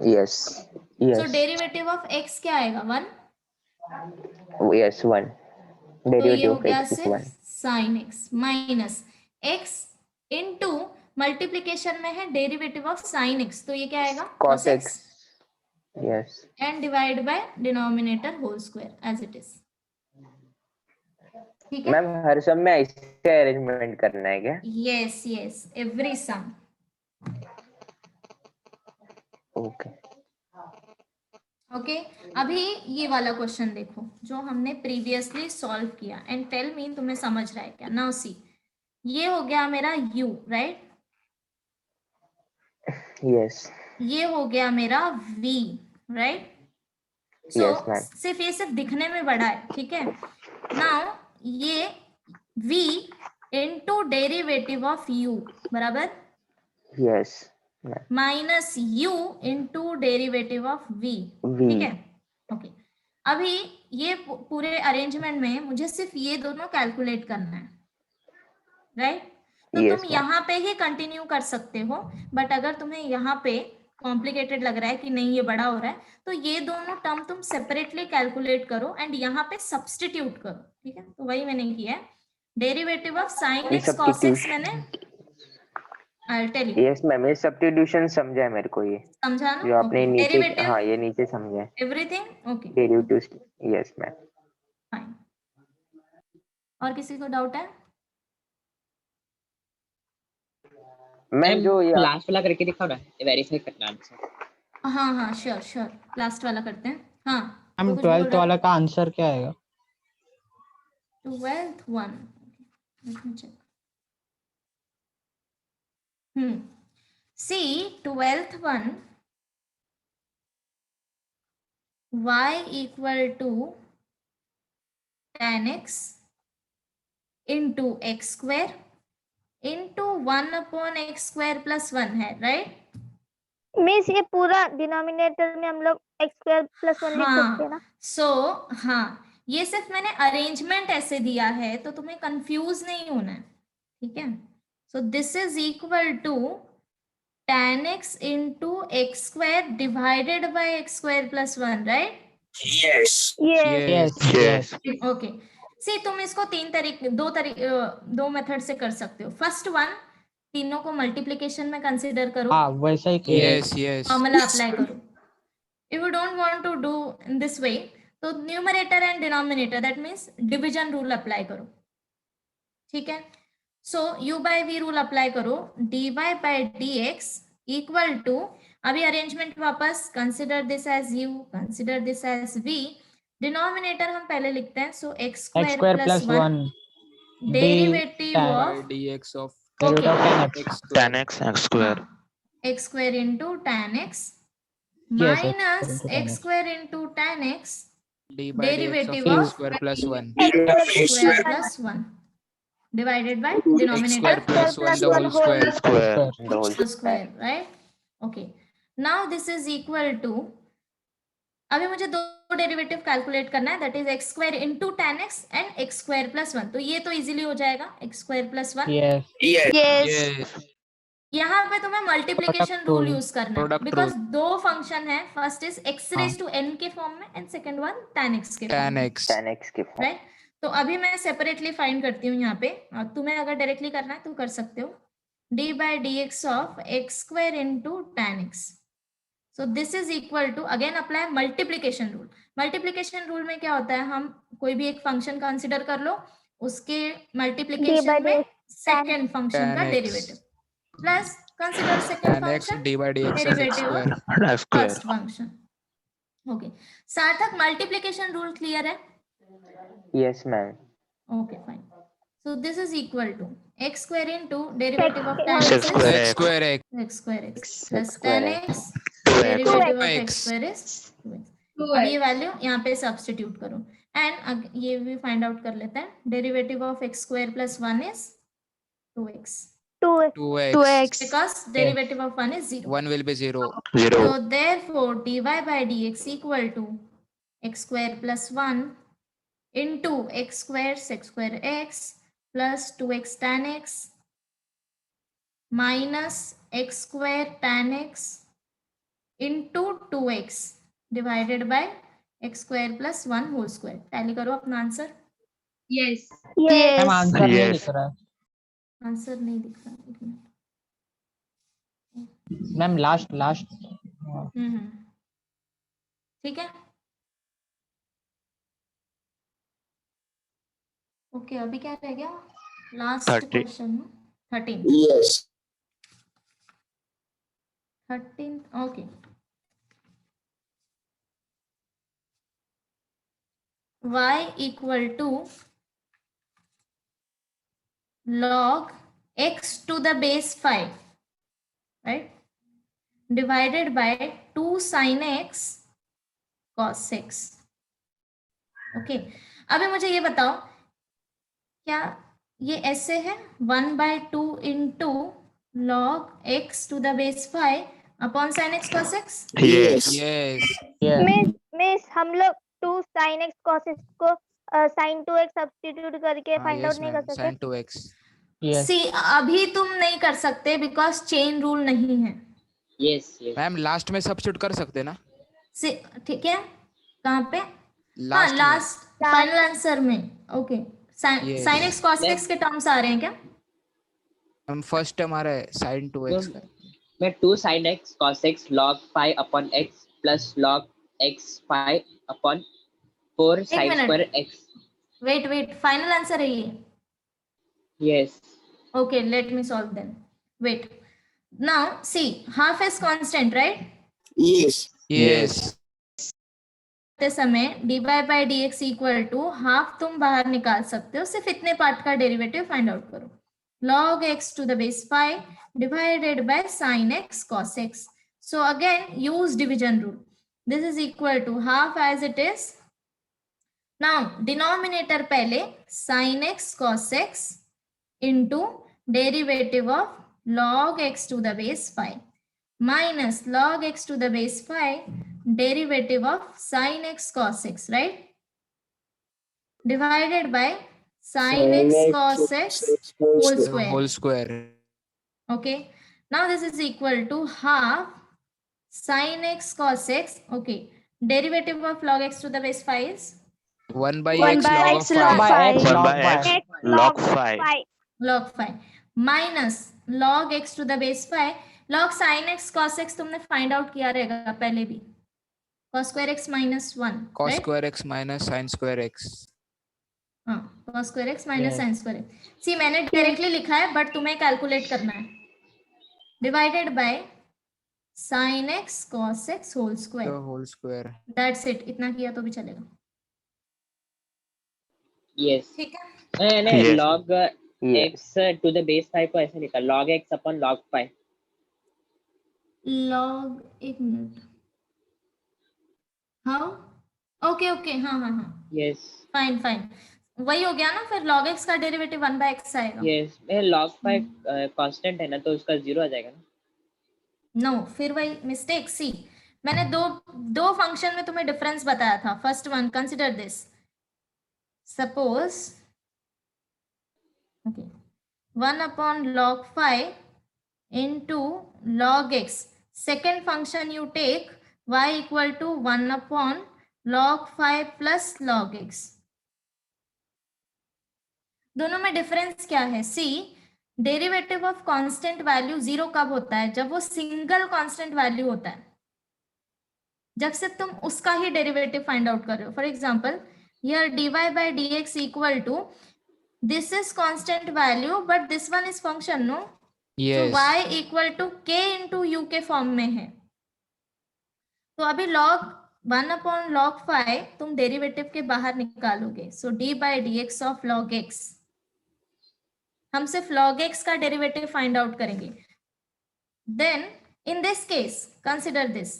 Yes. So yes. Derivative of x क्या आएगा? 1. यस 1. तो ये डेरिवेटिव हो ऑफ गया एक्स इज सिर्फ 1. Sine x minus x into multiplication में है डेरिवेटिव ऑफ साइन एक्स, तो ये क्या आएगा cos x. Yes. And divide by denominator whole square as it is. ठीक है, मैम हर सब में ऐसे अरेंजमेंट करना है क्या? Yes yes, every sum. Okay okay, अभी ये वाला क्वेश्चन देखो जो हमने प्रीवियसली सॉल्व किया एंड टेल मी तुम्हें समझ रहा है क्या। नाउ सी, ये हो गया मेरा u, राइट? यस ये हो गया मेरा v, राइट? सो Yes, ma'am. सिर्फ ये सिर्फ दिखने में बड़ा है, ठीक है। नाउ ये v into derivative of u बराबर yes minus u into derivative of v, V. ठीक है। ओके, अभी ये पूरे अरेंजमेंट में मुझे सिर्फ ये दोनों कैलकुलेट करना है, राइट? तो Yes, तुम ma'am. यहाँ पे ही कंटिन्यू कर सकते हो, बट अगर तुम्हें यहाँ पे कॉम्प्लिकेटेड लग रहा है कि नहीं ये बड़ा हो रहा है, तो ये दोनों टर्म तुम सेपरेटली कैलकुलेट करो एंड यहाँ पे सब्स्टिट्यूट करो, ठीक है। तो वही मैंने किया है, derivative of sine x cos x मैंने, I'll tell you, yes ma'am, ये सब्स्टिट्यूशन समझा है मेरे को, ये समझा जो ना? आपने ओके, नीचे, डेरिवेटिव हाँ ये नीचे समझा है, everything okay derivative. Yes ma'am. Fine. और किसी को डाउट है? मैम जो ये लास्ट वाला करके दिखाओ ना, वेरीफाई करना आंसर। हाँ हाँ श्योर श्योर, लास्ट वाला करते हैं। हाँ हम तो कुछ बोल 12th रहे वाला का आंसर क्या आएगा? 12th one, let me check. See 12th one, y equal to tan x into x square into 1 upon x square plus 1 है, राइट? मिस ये पूरा डिनोमिनेटर में हम लोग x स्क्वायर प्लस 1 लिख सकते हैं ना? सो हाँ, ये सिर्फ मैंने अरेंजमेंट ऐसे दिया है तो तुम्हें कंफ्यूज नहीं होना है, ठीक है। So this is equal to tan x into x square divided by x square plus 1, right? Yes. Yes Yes. Okay, see तुम इसको दो मेथड से कर सकते हो। फर्स्ट वन, तीनों को मल्टीप्लिकेशन में कंसीडर करो, हाँ वैसा ही किया है। yes. फॉर्मूला अप्लाई करो। If you don't want to do in this way, तो numerator and denominator, that means division rule apply करो, ठीक है। सो u by v rule apply करो, dy by dx equal to, अभी अरेंजमेंट वापस, consider this as u, consider this as v, denominator हम पहले लिखते हैं, so x x square square plus plus 1 1 derivative tan of dx of derivative of tan x x। square. Tan x x square. x square into tan x Yes, x minus square into tan x x। Square into tan x d by dx derivative of of x square plus 1. x square plus 1 divided by X square denominator plus 1 the whole square. Square. the whole whole square, right? Okay, now this is equal to, अभी मुझे दो derivative calculate करना है, that is x square into tan x and x square plus 1, तो ये तो easily हो जाएगा, x square plus 1। Yes Yes. Yes यहाँ पे तुम्हें multiplication Product rule rule. Use करना है, Product बिकॉज दो फंक्शन है, फर्स्ट इज x हाँ। रेज टू n के फॉर्म में and second one tan x के फॉर्म Tan में, x. tan x के फॉर्म। राइट? तो अभी मैं सेपरेटली फाइंड करती हूँ यहाँ पे, और तुम्हें अगर डायरेक्टली करना है तो कर सकते हो, d by dx of x square into tan x। So this is equal to, again apply multiplication rule. Multiplication rule में क्या होता है, हम कोई भी एक फंक्शन कंसिडर कर लो, उसके मल्टीप्लिकेशन में सेकंड फंक्शन का Tan x. Derivative plus consider second Tan x function d by dx of x derivative square. X square. First function. Okay, सार्थक मल्टीप्लिकेशन रूल क्लियर है? Yes ma'am. Okay, fine. So this is equal to x square into derivative of tan X x is square. X square x. x square x plus square tan x. x derivative of 2x. x square is 2x. 2x. अब ये value यहाँ पे substitute करो and ये भी find out कर लेते हैं, derivative of x square plus 1 is 2x 2x. because derivative of 1 is 0. 1 will be 0. 0. So therefore dy by dx equal to x square plus 1 into x square x plus 2x tan x minus x square tan x into 2x divided by x square plus 1 whole square. Tally करो अपना answer. Yes. Ma'am answer नहीं Yes. दिख रहा है। Answer नहीं दिख रहा, एक मिनट। मैम लास्ट लास्ट ठीक है। ओके अभी क्या रह गया last 30 question 13 Yes. 13 okay y equal to log x to the base 5 right divided by 2 sin x cos x okay अभी मुझे ये बताओ क्या ये ऐसे है 1/2 into log x to the base 5 upon sin x cos x yes miss हम लोग 2 sin x cos x को sin 2x सब्स्टिट्यूट करके फाइंड आउट नहीं कर सकते? sin 2x यस सी अभी तुम नहीं कर सकते बिकॉज चेन रूल नहीं है यस यस मैम लास्ट में सब्स्टिट्यूट कर सकते ना ठीक है कहाँ पे हाँ लास्ट में लास्ट फाइनल आंसर में okay Yes. sin x cos x के टर्म्स आ रहे हैं क्या हम फर्स्ट टर्म आ रहा है sin 2x का मैं 2 sin x cos x log 5 upon x plus log x 5 upon 4 sin minute. square x. Wait final answer है ये Yes. okay let me solve then wait now see half is constant right Yes. yes करते समय dy by dx equal to half तुम बाहर निकाल सकते हो सिर्फ इतने पार्ट का डेरिवेटिव फाइंड आउट करो log x to the base 5 divided by sin x cos x so again use division rule this is equal to half as it is now denominator पहले sin x cos x into derivative of log x to the base 5 minus log x to the base 5 derivative of sin x cos x right divided by sin x cos x whole square whole square okay now this is equal to half sin x cos x okay derivative of log x to the base 5 is 1 by 1 x by log x 5 log 5 1 by x x log 5 log 5 minus log x to the base 5 log sin x cos x तुमने find out किया रहेगा पहले भी cos square x minus 1 cos right square x minus sin square x हाँ cos square x minus Yes. sin square x सी मैंने directly लिखा है but तुम्हें कैलकुलेट करना है divided by sin x cos x whole the square whole square that's it इतना किया तो भी चलेगा Yes. ठीक है नहीं Yes. log Yes. x to the base 5 को ऐसे लिखा log x upon log 5. log एक मिनट हाउ ओके ओके हाँ हाँ हाँ Yes. फाइन फाइन वही हो गया ना फिर log x का डेरिवेटिव 1 by x आएगा Yes. log 5 कांस्टेंट है ना तो उसका 0 आ जाएगा ना. नो फिर वही मिस्टेक सी मैंने दो फंक्शन में तुम्हें डिफरेंस बताया था first one consider this suppose okay 1 upon log 5 into log x second function you take y equal to 1 upon log 5 plus log x दोनों में डिफरेंस क्या है सी डेरिवेटिव ऑफ कांस्टेंट वैल्यू 0 कब होता है जब वो सिंगल कांस्टेंट वैल्यू होता है जब से तुम उसका ही डेरिवेटिव फाइंड आउट कर रहे हो for example here dy by dx equal to this is constant value but this one is function no yes so y equal to k into u के फॉर्म में है तो अभी log 1 upon log 5 तुम derivative के बाहर निकालोगे सो d by dx of log x हम सिर्फ log x का डेरिवेटिव फाइंड आउट करेंगे then in this case consider this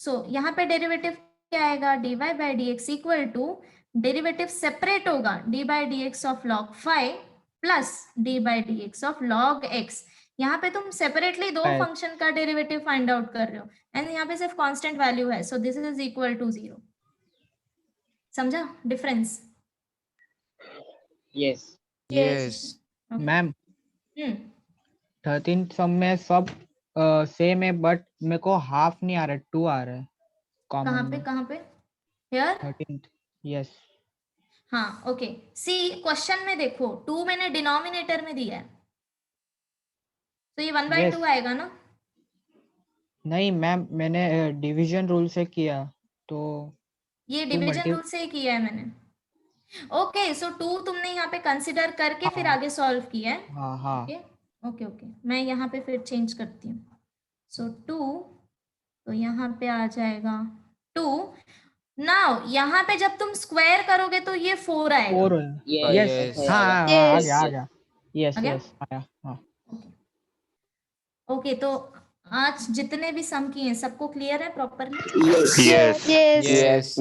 so यहाँ पे डेरिवेटिव क्या आएगा dy by dx equal to derivative separate होगा d by dx of log 5 plus d by dx of log x यहाँ पे तुम सेपरेटली दो Right. फंक्शन का डेरिवेटिव फाइंड आउट कर रहे हो एंड यहाँ पे सिर्फ कांस्टेंट वैल्यू है so this is equal to 0 समझा difference Yes. yes ma'am 13 sum में सब सेम है बट मेरे को हाफ नहीं आ रहा है 2 आ रहा है कॉमन कहाँ पे हियर 13 यस हाँ ओके सी क्वेश्चन में देखो 2 मैंने डिनोमिनेटर में दिया है तो ये 1/2 Yes. आएगा ना नहीं मैम, मैंने डिवीजन रूल से किया तो ये Two डिवीजन multi- रूल से ही किया है मैंने। ओके, सो 2 तुमने यहाँ पे कंसिडर करके फिर हाँ। आगे सॉल्व किया है। हाँ हाँ ओके ओके ओके, मैं यहाँ पे फिर चेंज करती हूँ। सो 2, तो यहाँ पे आ जाएगा 2। नाउ यहाँ पे जब तुम स्क्वायर करोगे तो ये 4 आएगा। 4। Yes, yes yes. हाँ हाँ, आ Yes. गया आ गया। यस आ गया? यस आया हाँ। ओके, तो आज जितने भी सम किए हैं सबको क्लियर है properly? Yes. Yes. Yes. Yes.